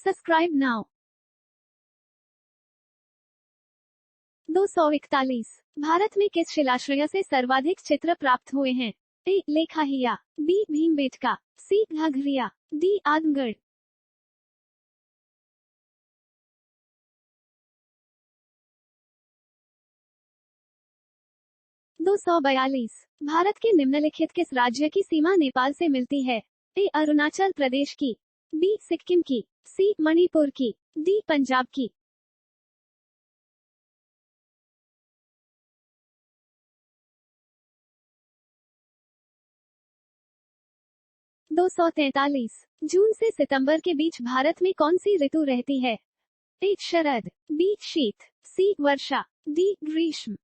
Subscribe now. 241। Bharat में किस शिलाश्रय से सर्वाधिक चित्र प्राप्त हुए हैं? ए. लेखाहिया, बी. भीमबेटका, सी. घाघरिया, डी. आदमगढ़। 242। भारत के निम्नलिखित किस राज्य की सीमा नेपाल से मिलती है? ए. अरुणाचल प्रदेश की, बी. सिक्किम की, सी. मणिपुर की, डी. पंजाब की। 243। जून से सितंबर के बीच भारत में कौन सी ऋतु रहती है? ए. शरद, बी. शीत, सी. वर्षा, डी. ग्रीष्म।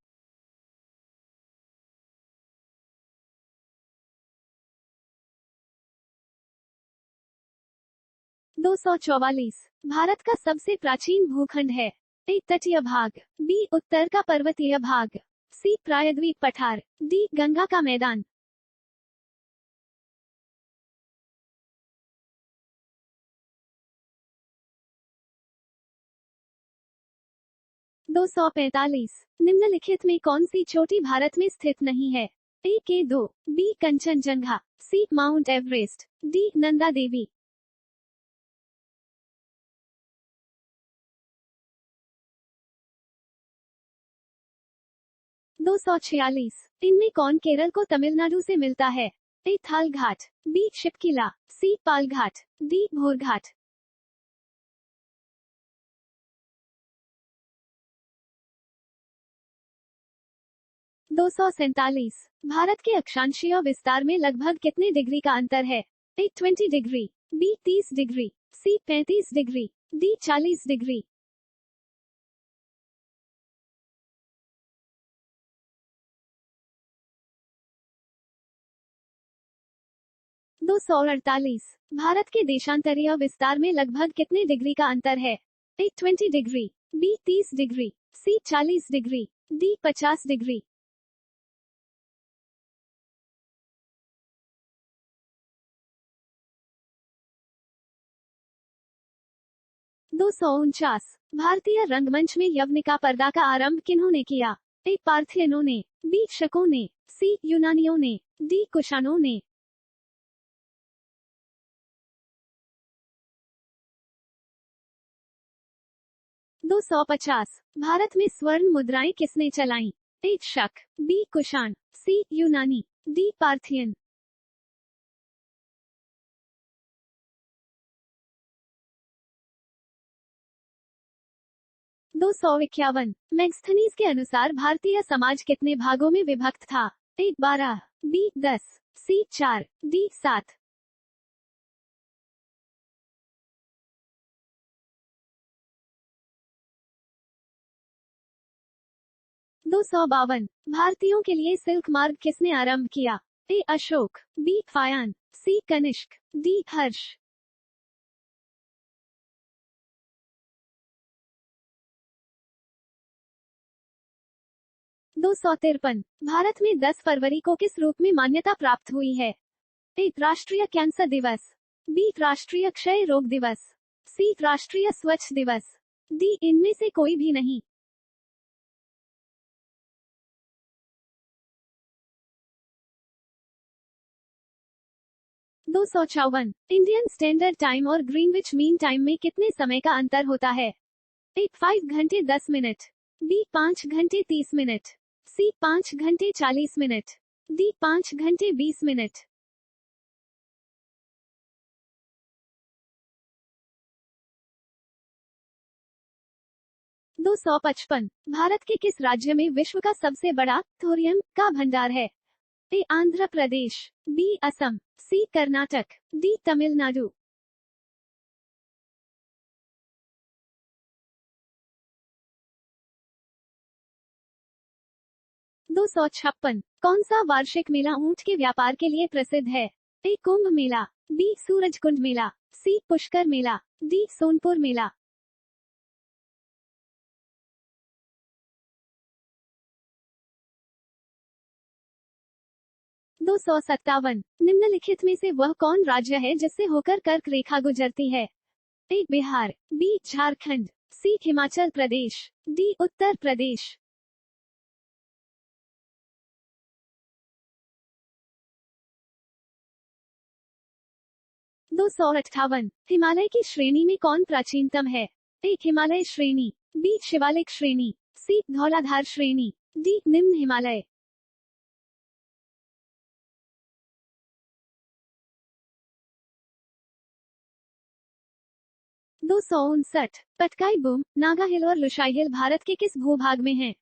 244। भारत का सबसे प्राचीन भूखंड है? ए. तटीय भाग, बी. उत्तर का पर्वतीय भाग, सी. प्रायद्वीप पठार, डी. गंगा का मैदान। 245। निम्नलिखित में कौन सी चोटी भारत में स्थित नहीं है? A. K2, B. Kanchenjunga, C. Mount Everest, D. Nanda Devi. 246। इनमें कौन केरल को तमिलनाडु से मिलता है? ए. थाल घाट, बी. शिपकिला, सी. पाल घाट, डी. भोरघाट। 247। भारत के अक्षांशीय विस्तार में लगभग कितने डिग्री का अंतर है? ए. 20 डिग्री, बी. 30 डिग्री, सी. 35 डिग्री, डी. 40 डिग्री। 248। भारत के देशांतरीय विस्तार में लगभग कितने डिग्री का अंतर है? ए. 20 डिग्री, बी. 30 डिग्री, सी. 40 डिग्री, डी. 50 डिग्री। 249। भारतीय रंगमंच में यवनिका पर्दा का आरंभ किन्होंने किया? ए. पार्थियनों ने, बी. शकों ने, सी. यूनानियों ने, डी. कुषाणों ने। 250। भारत में स्वर्ण मुद्राएं किसने चलाई? ए. शक, बी. कुषाण, सी. यूनानी, डी. पार्थियन। 251। मैग्स्थनीज के अनुसार भारतीय समाज कितने भागों में विभक्त था? ए. 12, बी. 10, सी. 4, डी. 7। 252। भारतीयों के लिए सिल्क मार्ग किसने आरंभ किया? ए. अशोक, बी. फायान, सी. कनिष्क, डी. हर्ष। 253। भारत में 10 फरवरी को किस रूप में मान्यता प्राप्त हुई है? ए. राष्ट्रीय कैंसर दिवस, बी. राष्ट्रीय क्षय रोग दिवस, सी. राष्ट्रीय स्वच्छ दिवस, डी. इनमें से कोई भी नहीं। 254। इंडियन स्टैंडर्ड टाइम और ग्रीनविच मीन टाइम में कितने समय का अंतर होता है? ए. 5 घंटे 10 मिनट, बी. 5 घंटे 30 मिनट, सी. 5 घंटे 40 मिनट, डी. 5 घंटे 20 मिनट। 255। भारत के किस राज्य में विश्व का सबसे बड़ा थोरियम का भंडार है? ए. आंध्र प्रदेश, बी. असम, सी. कर्नाटक, डी. तमिलनाडु। 256। कौन सा वार्षिक मेला ऊंट के व्यापार के लिए प्रसिद्ध है? ए. कुंभ मेला, बी. सूरजकुंड मेला, सी. पुष्कर मेला, डी. सोनपुर मेला। 257। निम्नलिखित में से वह कौन राज्य है जिससे होकर कर्क रेखा गुजरती है? ए बिहार, बी झारखंड, सी हिमाचल प्रदेश, डी उत्तर प्रदेश। 258। हिमालय की श्रेणी में कौन प्राचीनतम है? ए हिमालय श्रेणी, बी शिवालिक श्रेणी, सी धौलाधार श्रेणी, डी निम्न हिमालय। 259। पटकाई बूम, नागा हिल और लुशाई हिल भारत के किस भूभाग में हैं?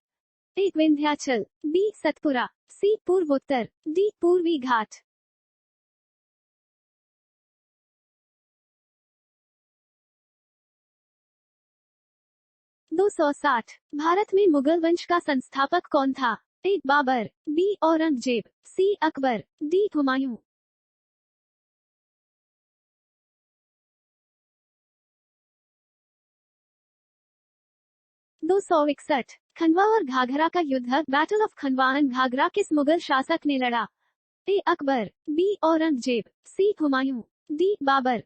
ए विंध्याचल, बी सतपुरा, सी पूर्वोत्तर, डी पूर्वी घाट। 260। भारत में मुगल वंश का संस्थापक कौन था? ए बाबर, बी औरंगजेब, सी अकबर, डी हुमायूं। 261। खंडवा और घाघरा का युद्ध, battle of Khandwa and Ghaghara, किस मुगल शासक ने लड़ा? ए अकबर, बी औरंगजेब, सी हुमायूं, डी बाबर।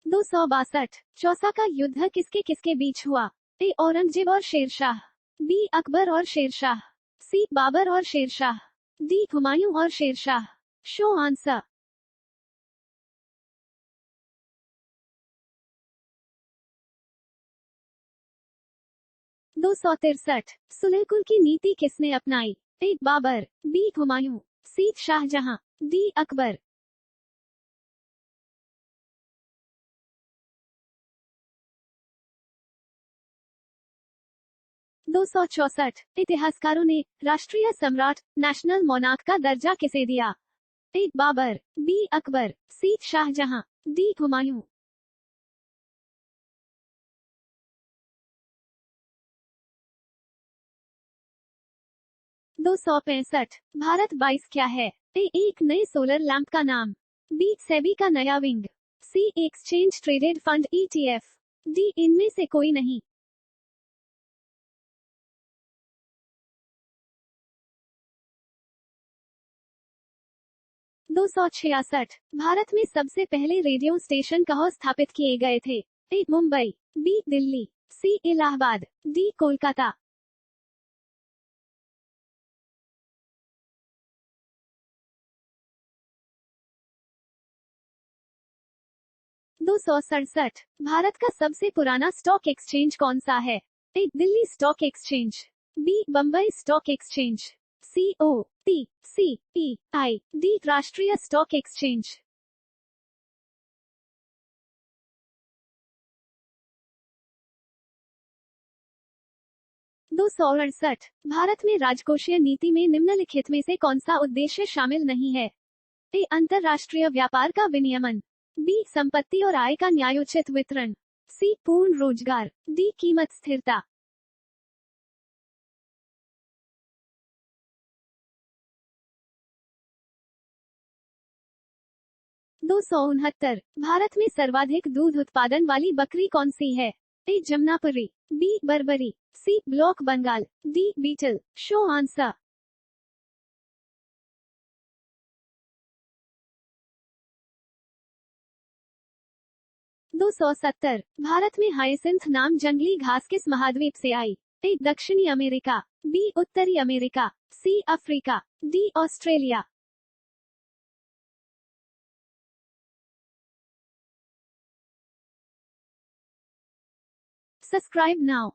262। चौसा का युद्ध किसके किसके बीच हुआ? ए औरंगजेब और शेरशाह, बी अकबर और शेरशाह, सी बाबर और शेरशाह, डी हुमायूं और शेरशाह। Show answer. 263। सुलेकुल की नीति किसने अपनाई? ए बाबर, बी हुमायूं, सी शाहजहां, डी अकबर। 264। इतिहासकारों ने राष्ट्रीय सम्राट, नेशनल मोनार्क का दर्जा किसे दिया? ए बाबर, बी अकबर, सी शाहजहां, डी हुमायूं। 265। भारत 22 क्या है? ए एक नए सोलर लैंप का नाम, बी सेबी का नया विंग, C exchange traded fund ETF, D इनमें से कोई नहीं। 266। भारत में सबसे पहले रेडियो स्टेशन कहाँ स्थापित किए गए थे? A Mumbai, B Delhi, C Allahabad, D Kolkata. 267। भारत का सबसे पुराना स्टॉक एक्सचेंज कौन सा है? A Delhi stock exchange, B Bombay stock exchange, COTCEI, D राष्ट्रीय स्टॉक एक्सचेंज। 268। भारत में राजकोषीय नीति में निम्नलिखित में से कौन सा उद्देश्य शामिल नहीं है? ए अंतरराष्ट्रीय व्यापार का विनियमन, बी संपत्ति और आय का न्यायोचित वितरण, सी पूर्ण रोजगार, डी कीमत स्थिरता। 269। भारत में सर्वाधिक दूध उत्पादन वाली बकरी कौन सी है? ए Jamnapari, B Barbari, C black Bengal, D Beetal. Show answer. 270। Bharat में हाइसिंथ नाम जंगली घास किस महाद्वीप से आई? ए दक्षिणी अमेरिका, बी उत्तरी America, C Africa, D Australia. Subscribe now.